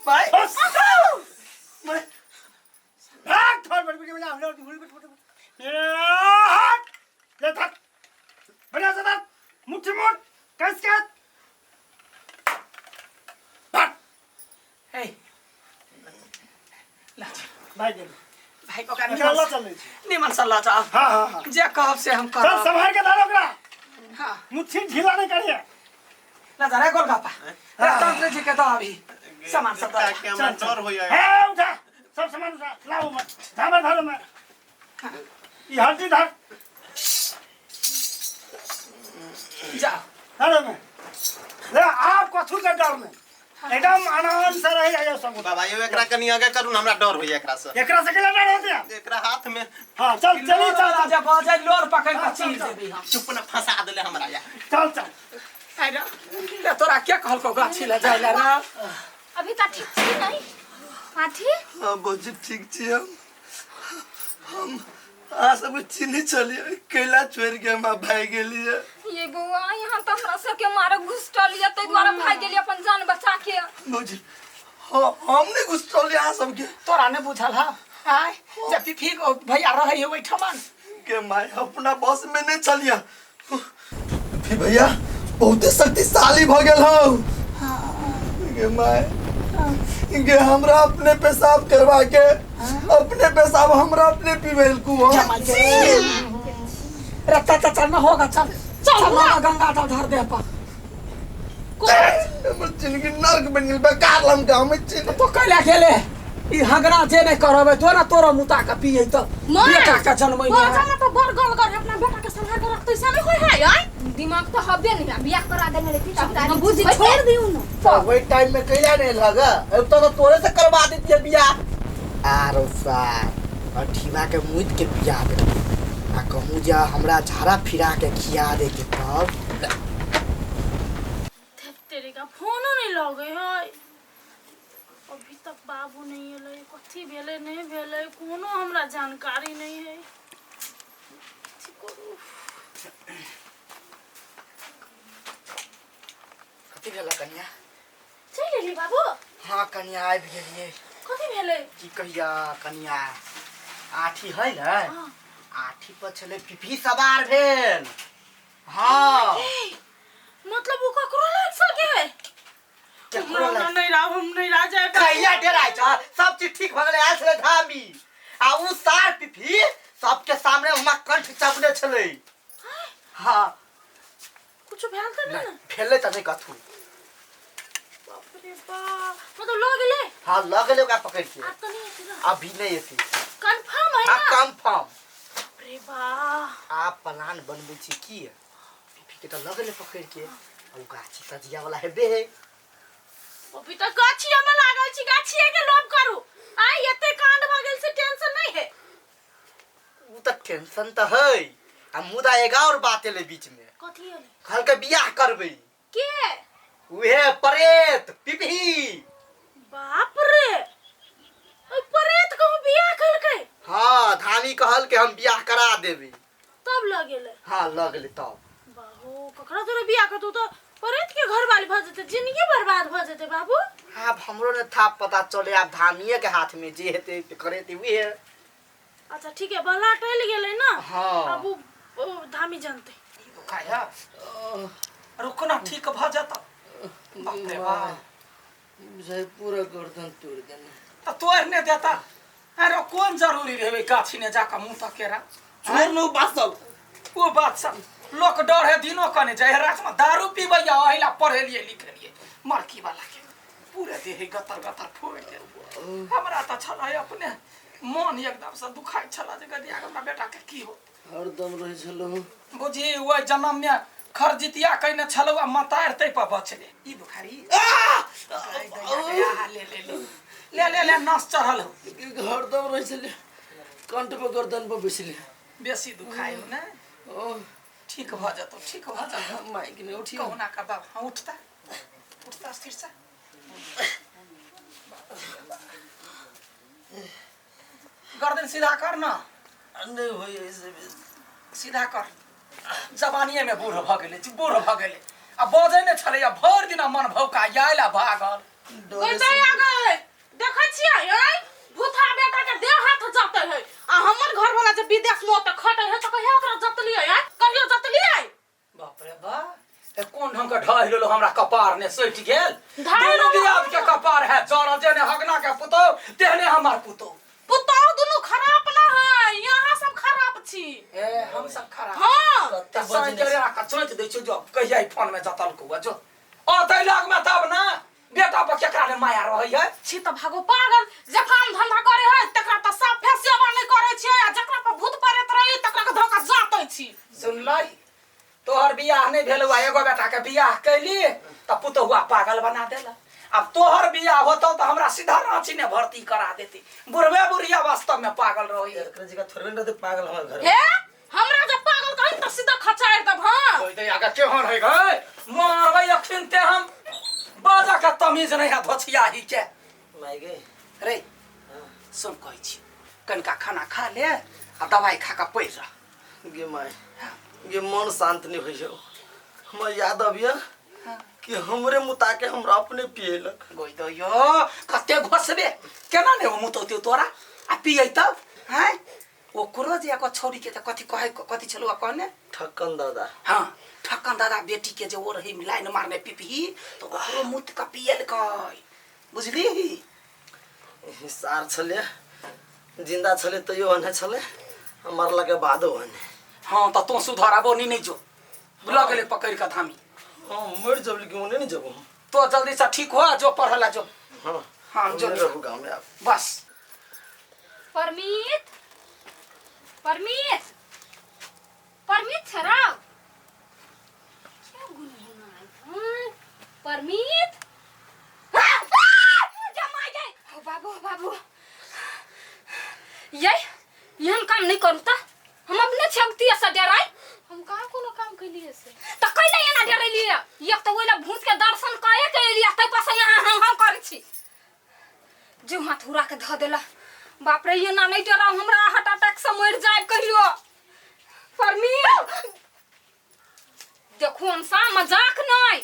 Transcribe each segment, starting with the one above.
भाई मैं भाग थोड़ बड़ बिटी बना हमने हुल बिट ले धक बना सदा मुट्ठी मोड़ कस के भाग हे ला भाई दे भाई को का अल्लाह चल निमन सल्ला चा हां जे कहब से हम सब कर संभाल के डालो ओकरा हां मुट्ठी ढीला नहीं करिए ला जरा गोलगप्पा तंत्र जी के तो अभी सामान सब क्या मैं डर हो जाए है उठा सब सामान उठा लाओ मत धामा धारो मैं ये हड्डी धर जा धारो मैं ले आप कथु के डर में एकदम आनंद से रह जाओ सब बाबा यो एकरा कनी आगे करू हमरा डर होय एकरा से एकरा से केला डर होते हैं एकरा हाथ में हां चल चली चल जा बाजा लोर पकड़ के चीर देबी हम चुप न फंसा देले हमरा या चल चल आइरा ले तोरा क्या कहल को गाछी ले जाइला रे अभी तक ठीक छी नहीं हाथी हाँ बच्चे ठीक छी हम आ सब चिन्ह चलिए कैला छोड़ के हम भाई गेलिए ये बुआ यहाँ तो हमरा सब के मारे घुसटल लिया तो द्वारा भाग गेली अपन जान बचा के बच्चे हाँ हमने घुस चल यहाँ सबके तोरा ने बुझल हा आय जब फिर भैया रहे ओइ ठमन के माय अपना बस में नहीं चलिया फिर भैया बहुत शक्तिशाली भ गेल हो के माय इनके हमरा अपने पेशाब करवा के अपने पेशाब हमरा अपने पीवेल को रत्ता चल न होगा चल चल ना गंगा जल धर दे पा हमर जिंदगी नरक बन गेल बेकार लम का हम चिन्ह तो कैला गेले ई हगरा जे नहीं करबे तो ना तोरा मुता का पिए तो बेटा का जन्म में जाना तो बर गल कर अपना बेटा के संभाल के रखते से नहीं होय है यार दिमाग तो हबे नहीं बियाह करा देने रे पिता हम बुद्धि छोड़ दियो न तो वही टाइम में कैला नहीं लगा अब तो तोरे से करवा देती है बियाह आरो सार अठीवा के मुइत के बियाह दे आ कहूं जा हमरा झाड़ा फिरा के खिया दे के तब तेरे का फोनो नहीं लगे है अभी तक बाबू नहीं है कथी भेले नहीं भेले कोनो हमरा जानकारी नहीं है कथी भेला कन्या चल गेली बाबू हां कन्या आबि गेलिए कथी भेले की कहिया कन्या आठी है ना आठी पर चले पिपी सवार भेल हां मतलब वो ककरो लग सके हमरा नहीं राव हम नहीं रा जाए कहिया डेराय छ सब चीज ठीक भ गेलै आछले धामी आ उ सार पिपी सबके सामने हमरा कंठ चबने छलै हां कुछ भेल त ना फेले त नहीं कथु बाप रे बा मतलब लग गेले हां लग ले ओकरा पकड़ के आ तो नहीं है अभी नहीं एती कंफर्म है हां ना कंफर्म बाप रे बा आप प्लान बनबै छी की पिपी के त लग ले पकड़ के ओ गाछी सजिया वाला हेबे है अभी तक गाछी में लागल छी गाछी के लोभ करू आय एते कांड भ गेल से टेंशन नहीं है उ त टेंशन त है आ मुदा एगा और बात ले बीच में कथी है कल के बियाह करबै के उहे परेत पिपी बाप रे ओइ परेत को बियाह करके हां धामी कहल के हम बियाह करा देबै तब लगेले हां लगले तब बाबू ककरा तोरे बियाह कर तू तो परेत के घर वाली भ जते जिंदगी बर्बाद भ जते बाबू अब हमरो ने था पता चले अब धामिए के हाथ में जे हेते करे ते उहे अच्छा ठीक है बला टल गेले ना हां अब वो धामी जानते खाया रुको ना ठीक भ जाता बाप रे बा मुझे पूरा गर्दन तोड़ देना तो तोड़ ने देता अरे कौन जरूरी रे गाछी ने जाका मुंह तकेरा छोड़ नो बासल वो बात सब लोग डर है दिनों कने जाए रात में दारू पीबे या अहिला पढ़े लिए लिखे लिए मरकी वाला के पूरे देह गतर गतर फोड़ दे हमरा त छला अपने मन एकदम से दुखाई छला जे गदिया हमरा बेटा के की हो हरदम रहे छलो बुझी वो जन्म में खरजितिया कइने छलो आ मतार तै पर बचले ई बुखारी ले ले ले ले ले ले नस चढ़ल हो हरदम रहे छले कंठ पे गर्दन पे बेसले बेसी दुखाई हो ना ठीक भ जातो ठीक भ जातो माइक ने उठी कौना का बाप हाँ उठता उठता स्थिर से गर्दन सीधा कर ना नहीं होई ऐसे सीधा कर जवानिये में बूढ़ भ गेले बूढ़ भ गेले आ बजे ने छले भर दिन मन भौका आइला भागल डरे ओइ आ गए देखै छियै ए भूथा बेटा के देह हाथ जाते है आ हमर घर वाला जे विदेश में त खटे है त कहियो ओकरा जतलियै है कहियो जतलियै बाप रे बा ए कोन ढंग के ढाई लेलो हमरा कपार ने सटि गेल ढाई दोनों दियाद के कपार है जरा जेने हगना के पुतो तेहने हमर पुतो पुतौ दुनु खराब ना है यहाँ सब खराब छी ए हम सब खराब हां त संजरे का चोंच दै छ जो कहिया फोन में जतल को जो ओ तै लाग में तब ना बेटा पर केकरा ने माया रहै है छी त भागो पागल जे काम धंधा करे है तकरा त साफ सेवा नहीं करे छै आ जकरा पर भूत परेत रही तकरा के धोखा जातै छी सुनलै तोहर बियाह नहीं भेलुआ एगो बेटा के बियाह कैली त पुतहुआ पागल बना देला अब तोहर बियाह होतो तो हमरा सीधा रांची में भर्ती करा देती बुढ़वे बुढ़िया वास्तव में पागल रही एकरे जगह थोड़े न पागल हमर घर हे हमरा जे पागल कहि त सीधा खचाड़ दब हां कोई दे आगे केहन है गए मारबै अखिन ते हम बाजा का तमीज नहीं है धोछिया ही के माय गे रे सुन कहै छी कनका खाना खा ले आ दवाई खा के पैर रह गे माय गे मन शांत नहीं होई छौ हमरा याद आबिया कि हमरे मुता के हमरा अपने पिएलक गोई दो यो कते घोसबे केना ने मुतो त्यो तोरा आ पियै तब हैं ओ कुरो जे को छोरी के त कथि कहै कथि छलुआ कहने ठक्कन दादा हां ठक्कन दादा बेटी के जे ओ रही लाइन मारने पिपी तो ओकरो मुत का पियल कई बुझली सार छले जिंदा छले त यो हने छले मरला के बादो हने हां त तो सुधारा बोनी नहीं जो बुला गेले पकड़ के धामी हां मर जब लेकिन ओने नहीं जब तो जल्दी से ठीक हो जो पढ़ला जो हां हां जो रहू गांव में आप बस परमीत परमीत परमीत छराव क्या गुनगुनाई परमीत जमाई जाए ओ बाबू बाबू ये हम काम नहीं करू त हम अपने छगती ऐसा डराई हम कहाँ कोनो काम कैलिए से त कैले एना डरलिए एक त ओइला भूत के दर्शन काहे कैलिए तै पास यहाँ हम करै छी जो हाथ हुरा के ध देला बाप रे ये ना नहीं डराव हमरा हार्ट अटैक से मर जाए कहियो परमीत देखो हमसा मजाक नहीं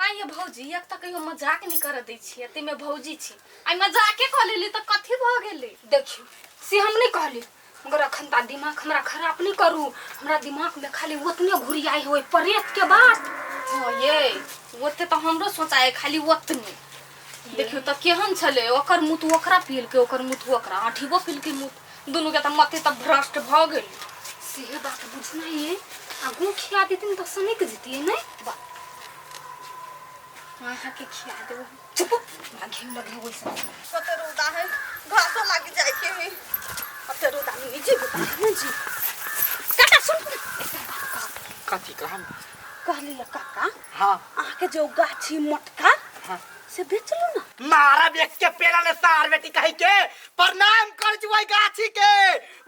आई ये भौजी एक त कहियो मजाक नहीं कर दै छी ते में भौजी छी आई मजाके क लेली त कथि भ गेलै देखियो से हम नहीं कहली मगर अखन ता दिमाग हमरा खराब नहीं करू हमरा दिमाग में खाली ओतने घुरी आई होय प्रेत के बात हो ये ओते त हमरो सोचाए खाली ओतने देखियो त केहन छले ओकर मुत ओकरा पील के ओकर मुत ओकरा आठीबो पील के मुत दोनों के त मते त भ्रष्ट भ गेल से बात बुझना ये आगू खिया देतिन त सनिक जतिए नहीं बा हां के खिया देबो चुप भागे लगे वैसे कते रोदा है घासो लाग जाए के है कते रोदा में जी बता जी काका सुन कथि कहम कहली काका हां आके जो गाछी मटका से बेच लो ना मारा बेच के पेड़ा ने सार बेटी कहि के प्रणाम कर जुई गाछी के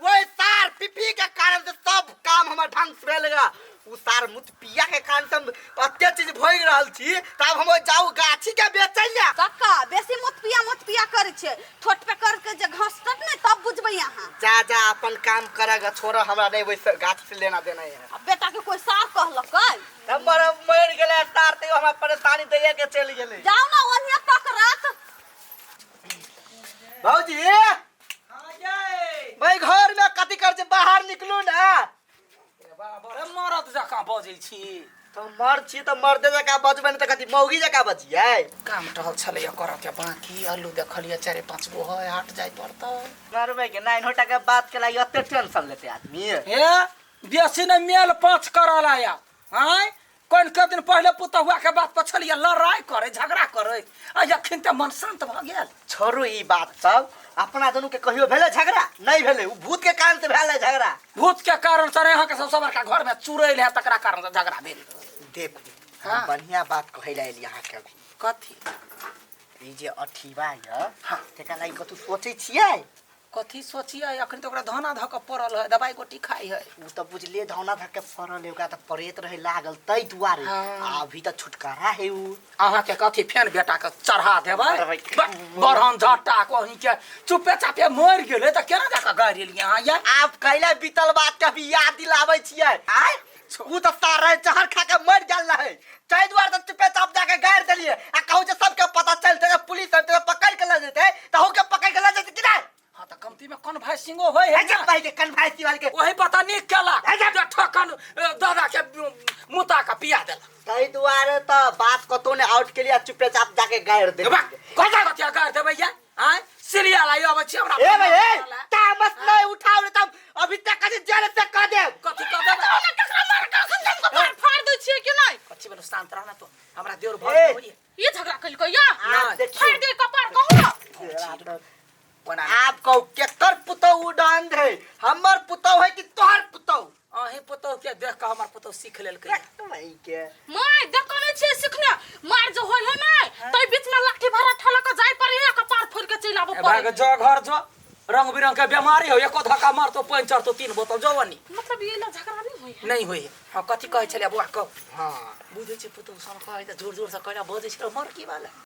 ओए सार पिपी के कारण से सब काम हमर ढंग से भेलगा उ सार मुत पिया के कारण से अत्ते चीज भइ रहल छी तब हम जाऊ गाछी के बेचैया काका बेसी मत पिया करे छे ठोट पे कर के जे घास तक नहीं तब बुझबै यहां जा जा अपन काम करेगा छोरा हमरा नहीं वैसे गाछ से लेना देना है अब बेटा के कोई सार कहलकै हमर मर गेले सार ते हमरा परेशानी दैए के चल गेले जाओ ना ओनिया पकड़त भौजी हां जय भाई घर में कथि कर जे बाहर निकलू ना बड़े मरद जका बजै छी तो मर छी तो मर्दे जका बजबै न त कथि मौगी जका बजियै काम टहल छले कर के बाकी आलू देखलिए 4-5 गो है हट जाय पड़ता मरबै के 9 होटा के बात के लागि अत्ते टेंशन लेते आदमी हे बेसी न मेल पाँच करल आया हैं कोन के दिन पहले पुतहुआ के बात पर छलिए लड़ाई करे झगड़ा करे आ अखन त मन शांत भ गेल छोड़ू ई बात सब अपना दोनों के कहियो भेले झगड़ा नहीं भेले उ भूत के कारण से भेले झगड़ा भूत के कारण से यहाँ के सबसे बड़का घर में चुरैल है तकरा कारण से झगड़ा भेल देखू हाँ। बढ़िया बात कहैला एली अहाँ के कथी ई जे अठीबा य हाँ। तेका लागि कतु सोचै छियै कथी सोचिए अखन तो ओकरा धना ध के पड़ल है दवाई गोटी खाई है उ त बुझले धौना धक के फरल है ओकरा त परेत रहे लागल तै दुआरे हाँ। अभी त छुटकारा है उ अहाँ के कथी फेन बेटा के चढ़ा देबै अरे बरहन झट्टा कहीं के चुपे चापे मर गेलै त केना जाके गाड़ी लिए अहाँ या आप कैला बीतल बात के भी याद दिलाबै छियै आय छो वो तो सारा जहर खा के मर गल रहे चाहे द्वार तो चुपे चाप जाके गाड़ देलिए आ कहू जे सबके पता चलते पुलिस आते पकड़ के ले जेते त हो के पकड़ के ले जेते कि नहीं हां त कमती में कौन भाई सिंगो होय है जब पहले कन्फाइसी वाले के वही पता नहीं केला जे ठकन दादा के मुता का पिया देला कई द्वार तो बात को तूने आउट के लिए चुपे चाप जाके गाड़ दे बा कजा कतिया गाड़ दे भैया हां सीरियल आयो अब छी हमरा ए भाई ए तामस नहीं उठाओ रे तुम अभी तक कहीं जेल से कह दे कथि क देबे ककरा मार के खंदन को पार फाड़ दै छियै कि नहीं कथि बनो शांत रहना तो हमरा देर भर होई ये झगड़ा कल को या आप देखिए। फाड़ दे कपार कहू बना आपको केकर पुतो उड़ान दे हमर पुतो है कि तोहर पुतो अहे पुतो के देख के हमर पुतो सीख लेल के भाई के माय देखने छियै सिखने मार जो होय है नहीं तै बीच में लाठी भरा ठला के जाय पड़े है कपार फोड़ के चल आबो भाग पड़े जो घर जो रंग बिरंग के बीमारी हो एको धक्का मार तो पंचर तो 3 बोतल जवानी मतलब ये ला झगड़ा नहीं होय है नहीं होई हां कथि कहै छले बुआ कह हां बुझै छै पुतो सन कहै त जोर जोर से कहला बजै छै मर की वाला